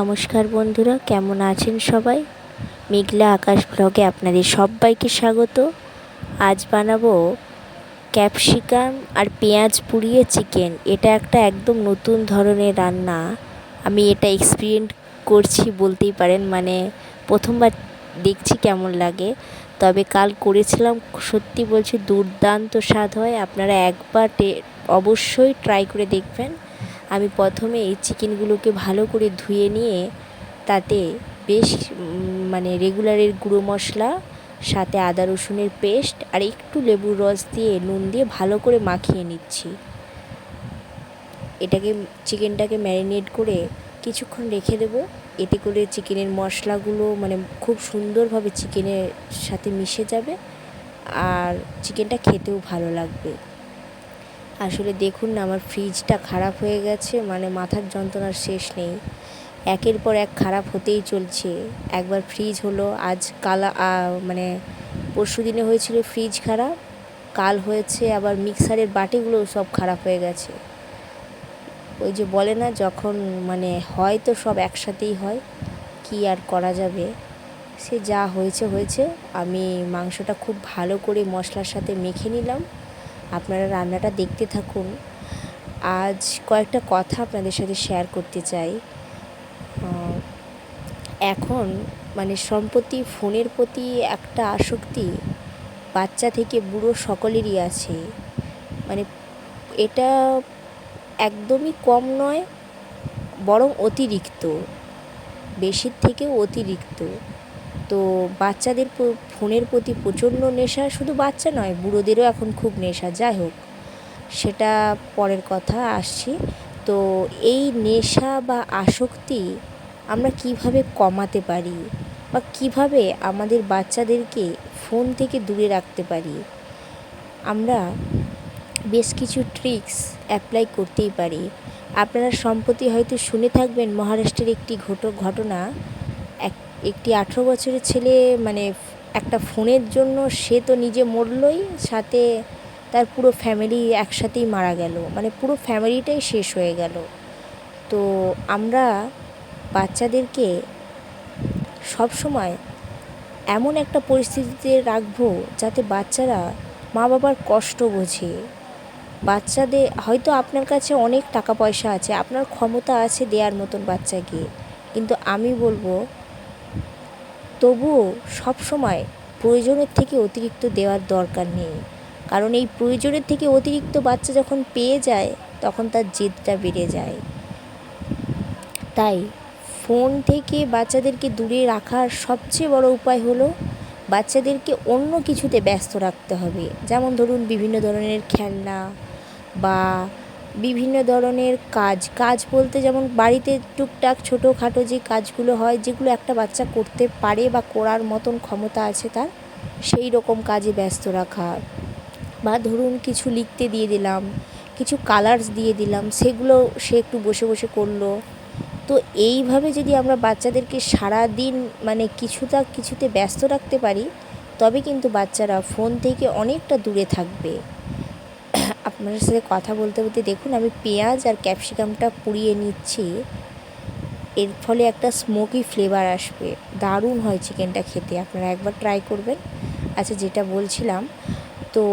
নমস্কার বন্ধুরা, কেমন আছেন সবাই? মেঘলা আকাশ ব্লগে আপনাদের সবাইকে স্বাগত। আজ বানাবো ক্যাপসিকাম আর পেঁয়াজ পুড়িয়ে চিকেন। এটা একটা একদম নতুন ধরনের রান্না। আমি এটা এক্সপিরিয়েন্স করছি বলতেই পারেন, মানে প্রথমবার দেখছি কেমন লাগে। তবে কাল করেছিলাম, সত্যি বলছি দুর্দান্ত স্বাদ হয়। আপনারা একবার অবশ্যই ট্রাই করে দেখবেন। আমি প্রথমে এই চিকেনগুলোকে ভালো করে ধুয়ে নিয়ে তাতে বেশ রেগুলারের গুঁড়ো মশলা, সাথে আদা রসুনের পেস্ট আর একটু লেবুর রস দিয়ে নুন দিয়ে ভালো করে মাখিয়ে নিচ্ছি। চিকেনটাকে ম্যারিনেট করে কিছুক্ষণ রেখে দেবো। এতে করে চিকেনের মশলাগুলো খুব সুন্দরভাবে চিকেনের সাথে মিশে যাবে আর চিকেনটা খেতেও ভালো লাগবে। আসলে দেখুন না, আমার ফ্রিজটা খারাপ হয়ে গেছে, মাথার যন্ত্রণার শেষ নেই। একের পর এক খারাপ হতেই চলছে। একবার ফ্রিজ হলো, আজ পরশু দিনে হয়েছিল ফ্রিজ খারাপ, কাল হয়েছে আবার মিক্সারের বাটিগুলো সব খারাপ হয়ে গেছে। ওই যে বলে না, যখন হয় তো সব একসাথেই হয়, কি আর করা যাবে। সে যা হয়েছে হয়েছে। আমি মাংসটা খুব ভালো করে মশলার সাথে মেখে নিলাম। আপনারা রান্নাটা দেখতে থাকুন। আজ কয়েকটা কথা আপনাদের সাথে শেয়ার করতে চাই। এখন সম্প্রতি ফোনের প্রতি একটা আসক্তি বাচ্চা থেকে বুড়ো সকলেরই আছে। এটা একদমই কম নয়, বরং অতিরিক্ত, বেশির থেকেও অতিরিক্ত। তো বাচ্চাদের ফোনের প্রতি প্রচণ্ড নেশা। শুধু বাচ্চা নয়, বুড়োদেরও এখন খুব নেশা। যাই হোক, সেটা পরের কথা, আসছি। তো এই নেশা বা আসক্তি আমরা কিভাবে কমাতে পারি বা কিভাবে আমাদের বাচ্চাদেরকে ফোন থেকে দূরে রাখতে পারি, আমরা বেশ কিছু ট্রিক্স অ্যাপ্লাই করতেই পারি। আপনারা সম্প্রতি হয়তো শুনে থাকবেন মহারাষ্ট্রের একটি ঘটনা। একটি 18 বছরের ছেলে একটা ফোনের জন্য সে তো নিজে মরলই, সাথে তার পুরো ফ্যামিলি একসাথেই মারা গেল, পুরো ফ্যামিলিটাই শেষ হয়ে গেল। তো আমরা বাচ্চাদেরকে সবসময় এমন একটা পরিস্থিতিতে রাখবো যাতে বাচ্চারা মা বাবার কষ্ট বোঝে। বাচ্চাদের হয়তো আপনার কাছে অনেক টাকা পয়সা আছে, আপনার ক্ষমতা আছে দেওয়ার মতন বাচ্চাকে, কিন্তু আমি বলবো তবুও সবসময় প্রয়োজনের থেকে অতিরিক্ত দেওয়ার দরকার নেই। কারণ এই প্রয়োজনের থেকে অতিরিক্ত বাচ্চা যখন পেয়ে যায় তখন তার জেদটা বেড়ে যায়। তাই ফোন থেকে বাচ্চাদেরকে দূরে রাখার সবচেয়ে বড় উপায় হলো বাচ্চাদেরকে অন্য কিছুতে ব্যস্ত রাখতে হবে। যেমন ধরুন, বিভিন্ন ধরনের খেলনা বা বিভিন্ন ধরনের কাজ বলতে যেমন বাড়িতে টুকটাক ছোটোখাটো যে কাজগুলো হয়, যেগুলো একটা বাচ্চা করতে পারে বা করার মতন ক্ষমতা আছে তার, সেই রকম কাজে ব্যস্ত রাখা। বা ধরুন কিছু লিখতে দিয়ে দিলাম, কিছু কালার্স দিয়ে দিলাম, সেগুলো সে একটু বসে বসে করলো। তো এইভাবে যদি আমরা বাচ্চাদেরকে সারাদিন কিছুতে ব্যস্ত রাখতে পারি, তবে কিন্তু বাচ্চারা ফোন থেকে অনেকটা দূরে থাকবে। আপনার সাথে কথা বলতে বলতে দেখুন, আমি পেঁয়াজ আর ক্যাপসিকামটা পুড়িয়ে নিচ্ছি। এর ফলে একটা স্মোকি ফ্লেভার আসবে, দারুণ হয় চিকেনটা খেতে। আপনারা একবার ট্রাই করবেন। আচ্ছা, যেটা বলছিলাম, তো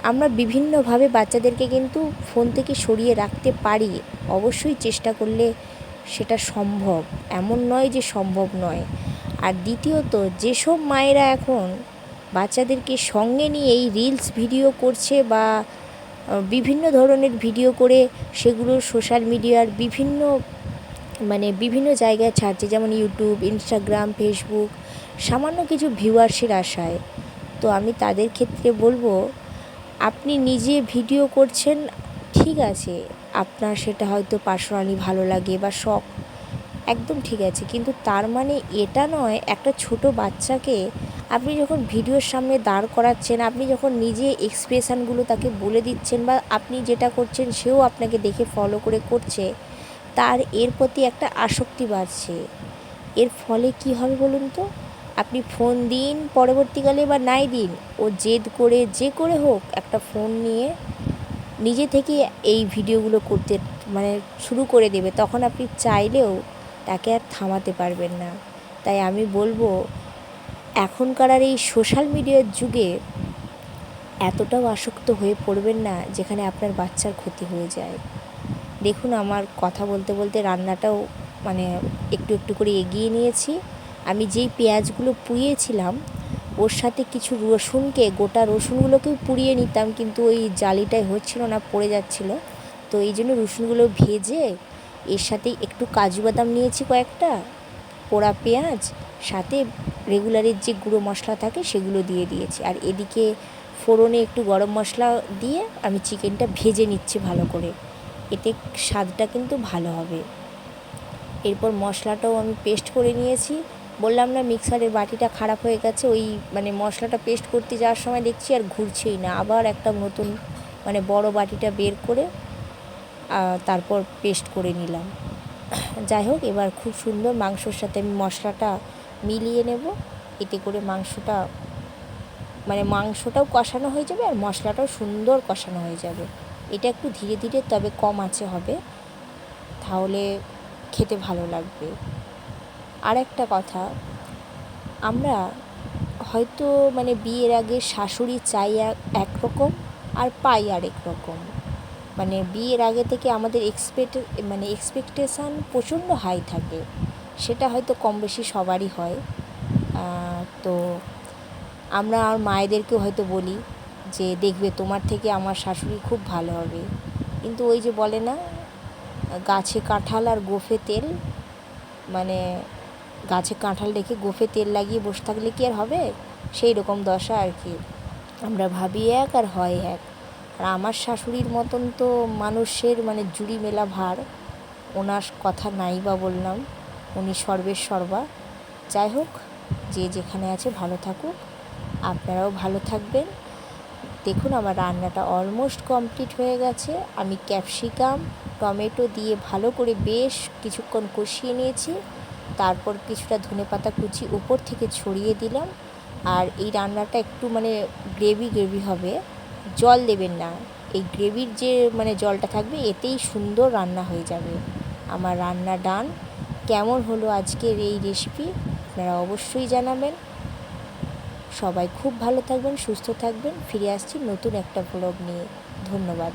আমরা বিভিন্নভাবে বাচ্চাদেরকে কিন্তু ফোন থেকে সরিয়ে রাখতে পারি। অবশ্যই চেষ্টা করলে সেটা সম্ভব, এমন নয় যে সম্ভব নয়। আর দ্বিতীয়ত, যেসব মায়েরা এখন বাচ্চাদেরকে সঙ্গে নিয়ে এই রিলস ভিডিও করছে বা বিভিন্ন ধরনের ভিডিও করে সেগুলো সোশ্যাল মিডিয়ার বিভিন্ন জায়গায় ছাড়ছে, যেমন ইউটিউব, ইনস্টাগ্রাম, ফেসবুক, সামান্য কিছু ভিউয়ার্সের আশায়। তো আমি তাদের ক্ষেত্রে বলবো, আপনি নিজে ভিডিও করছেন, ঠিক আছে, আপনার সেটা হয়তো পার্সোনালি ভালো লাগে বা শখ, একদম ঠিক আছে, কিন্তু তার এটা নয় একটা ছোট বাচ্চাকে আপনি যখন ভিডিওর সামনে দাঁড় করাচ্ছেন, আপনি যখন নিজে এক্সপ্রেশানগুলো তাকে বলে দিচ্ছেন বা আপনি যেটা করছেন সেও আপনাকে দেখে ফলো করে করছে, তার এর প্রতি একটা আসক্তি বাড়ছে। এর ফলে কি হবে বলুন তো? আপনি ফোন দিন পরবর্তীকালে বা নাই দিন, ও জেদ করে যে করে হোক একটা ফোন নিয়ে নিজে থেকে এই ভিডিওগুলো করতে শুরু করে দেবে। তখন আপনি চাইলেও তাকে আর থামাতে পারবেন না। তাই আমি বলবো, এখনকার আর এই সোশ্যাল মিডিয়ার যুগে এতটাও আসক্ত হয়ে পড়বেন না যেখানে আপনার বাচ্চার ক্ষতি হয়ে যায়। দেখুন, আমার কথা বলতে বলতে রান্নাটাও মানে একটু একটু করে এগিয়ে নিয়েছি। আমি যেই পেঁয়াজগুলো পুড়িয়েছিলাম ওর সাথে কিছু রসুনকে, গোটা রসুনগুলোকেও পুড়িয়ে নিতাম, কিন্তু ওই জালিটাই হচ্ছিল না, পড়ে যাচ্ছিলো। তো এই জন্য রসুনগুলো ভেজে এর সাথে একটু কাজু বাদাম নিয়েছি কয়েকটা, পোড়া পেঁয়াজ, সাথে রেগুলারের যে গুঁড়ো মশলা থাকে সেগুলো দিয়ে দিয়েছি। আর এদিকে ফোড়নে একটু গরম মশলা দিয়ে আমি চিকেনটা ভেজে নিচ্ছি ভালো করে, এতে স্বাদটা কিন্তু ভালো হবে। এরপর মশলাটাও আমি পেস্ট করে নিয়েছি। বললাম না মিক্সারের বাটিটা খারাপ হয়ে গেছে, ওই মানে মশলাটা পেস্ট করতে যাওয়ার সময় দেখছি আর ঘুরছেই না, আবার একটা নতুন মানে বড় বাটিটা বের করে তারপর পেস্ট করে নিলাম। যাই হোক, এবার খুব সুন্দর মাংসর সাথে আমি মশলাটা মিলিয়ে নেব, এতে করে মাংসটাও কষানো হয়ে যাবে আর মশলাটাও সুন্দর কষানো হয়ে যাবে। এটা একটু ধীরে ধীরে তবে কম আঁচে হবে, তাহলে খেতে ভালো লাগবে। আর একটা কথা, আমরা হয়তো মানে বিয়ের আগে শাশুড়ি চাই একরকম আর পাই আরেক রকম। মানে বিয়ের আগে থেকে আমাদের এক্সপেকটেশান প্রচণ্ড হাই থাকে, সেটা হয়তো কম বেশি সবারই হয়। তো আমরা আর মায়েদেরকেও হয়তো বলি যে দেখবে তোমার থেকে আমার শাশুড়ি খুব ভালো হবে, কিন্তু ওই যে বলে না, গাছে কাঁঠাল আর গোঁফে তেল, মানে গাছে কাঁঠাল রেখে গোঁফে তেল লাগিয়ে বসে থাকলে কি আর হবে, সেই রকম দশা আর কি। আমরা ভাবি এক আর হয় এক। আর আমার শাশুড়ির মতন তো মানুষের মানে জুড়ি মেলা ভার, ওনার কথা নাই বা বললাম, উনি সর্বের সর্বা। যাই হোক, যে যেখানে আছে ভালো থাকুক, আপনারাও ভালো থাকবেন। দেখুন, আমার রান্নাটা অলমোস্ট কমপ্লিট হয়ে গেছে। আমি ক্যাপসিকাম টমেটো দিয়ে ভালো করে বেশ কিছুক্ষণ কষিয়ে নিয়েছি, তারপর কিছুটা ধনেপাতা কুচি উপর থেকে ছড়িয়ে দিলাম। আর এই রান্নাটা একটু মানে গ্রেভি হবে, জল দেবেন না, এই গ্রেভির যে মানে জলটা থাকবে এতেই সুন্দর রান্না হয়ে যাবে। আমার রান্না ডান। কেমন হলো আজকের এই রেসিপি আপনারা অবশ্যই জানাবেন। সবাই খুব ভালো থাকবেন, সুস্থ থাকবেন। ফিরে আসছি নতুন একটা ব্লগ নিয়ে। ধন্যবাদ।